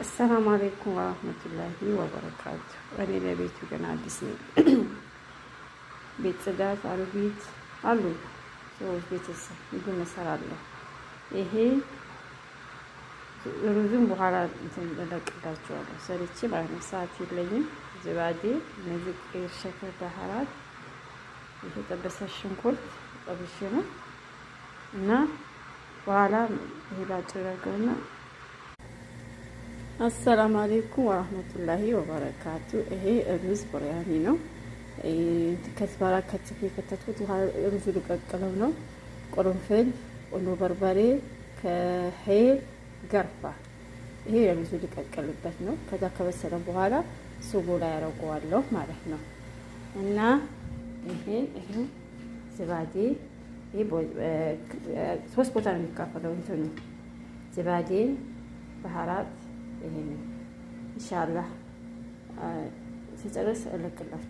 السلام عليكم ورحمة الله وبركاته. أنا لبيت جنا ديسني بيت صدات على بيت علو سويت بيت السه يقول مسار الله إيه رزق بحالة تندلك داشوا سريتشي بعد ساعتين لين زبادي نزيد شكل بحالات إيه تبص الشنكورت طبيشنا نا وعلى هلا تراجعنا. السلام عليكم ورحمة الله وبركاته. إيه الرز برياني نو كتبارا كتفي كتتوت رز لقلقلو قرنفل ونو بربري كحيل قرفة. إيه الرز لقلقلبت نو كذا كبسنا بوهلا سوبولا يرقوالو مالحنا إننا إيه زبادي إيه ሶስት ቦታ ነው የሚካፈለው እንትኑ زبادي بهارات إيه إن شاء الله سيجلس لك الله.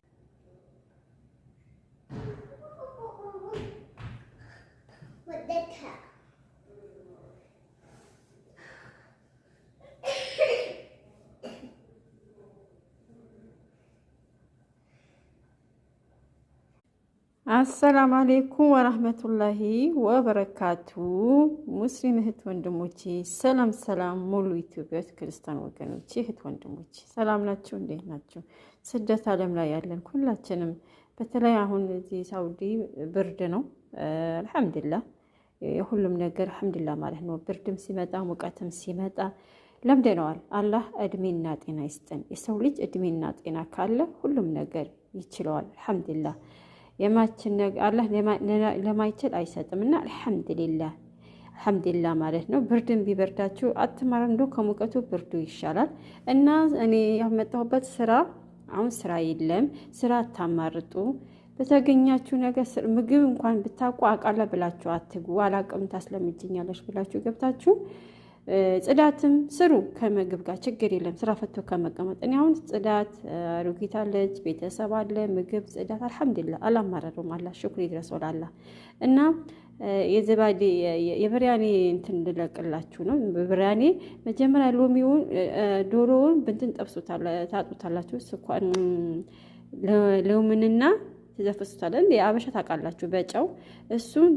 السلام عليكم ورحمة الله وبركاته. مسلم እህት ወንድሞቼ ሰላም ሙሉ ኢትዮጵያውያን ክርስቲያን ወገኖቼ እህት ወንድሞቼ ሰላም ናችሁ? እንዴት ናችሁ? ስደት ዓለም ላይ ያለን ሁላችንም በተለይ አሁን እዚህ ሳውዲ ብርድ ነው። አልহামዱሊላህ የሁሉም ነገር አልহামዱሊላህ ማለት ነው። ብርድም ሲመጣ ሙቀትም ሲመጣ ለምደነዋል። አላህ እድሜና ጤና ይስጠን። የሰው ልጅ እድሜና ጤና ካለ ሁሉም ነገር ይችላል። አልহামዱሊላህ የማችን ነገር አላህ ለማይችል አይሰጥምና አልহামዱሊላህ ማለት ነው። ብርድም ቢበርዳችሁ አትማረንዶ ከሙቀቱ ብርዱ ይሻላል። እና እኔ ያመጣሁበት ስራ አሁን ስራ የለም። ስራ አታማርጡ። በተገኛችሁ ነገር ምግብ እንኳን ብታውቁ አቃላ ብላችሁ አትግቡ። አላቅም ታስለምጅኛለሽ ብላችሁ ገብታችሁ ጽዳትም ስሩ ከመግብ ጋር ችግር የለም። ስራ ፈቶ ከመቀመጥ እኔ አሁን ጽዳት ሩጊት አለች፣ ቤተሰብ አለ፣ ምግብ ጽዳት አልহামዱሊላህ አላማረሩም። አላህ ሽኩር ይድረሰው አላህ። እና የዘባዴ የብርያኔ እንትን ልለቅላችሁ ነው። ብርያኔ መጀመሪያ ሎሚውን ዶሮውን ብንትን ታጡታላችሁ። ስኳር ሎሚንና ተዘፈሱታል እንዴ አበሻ ታውቃላችሁ በጨው እሱን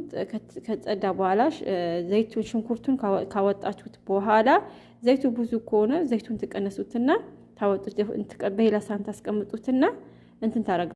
ከጸዳ በኋላ ዘይቱን ሽንኩርቱን ካወጣችሁት በኋላ ዘይቱ ብዙ ከሆነ ዘይቱን ትቀነሱትና ታወጡት በሌላ ሳህን ታስቀምጡትና እንትን ታረጋላችሁ።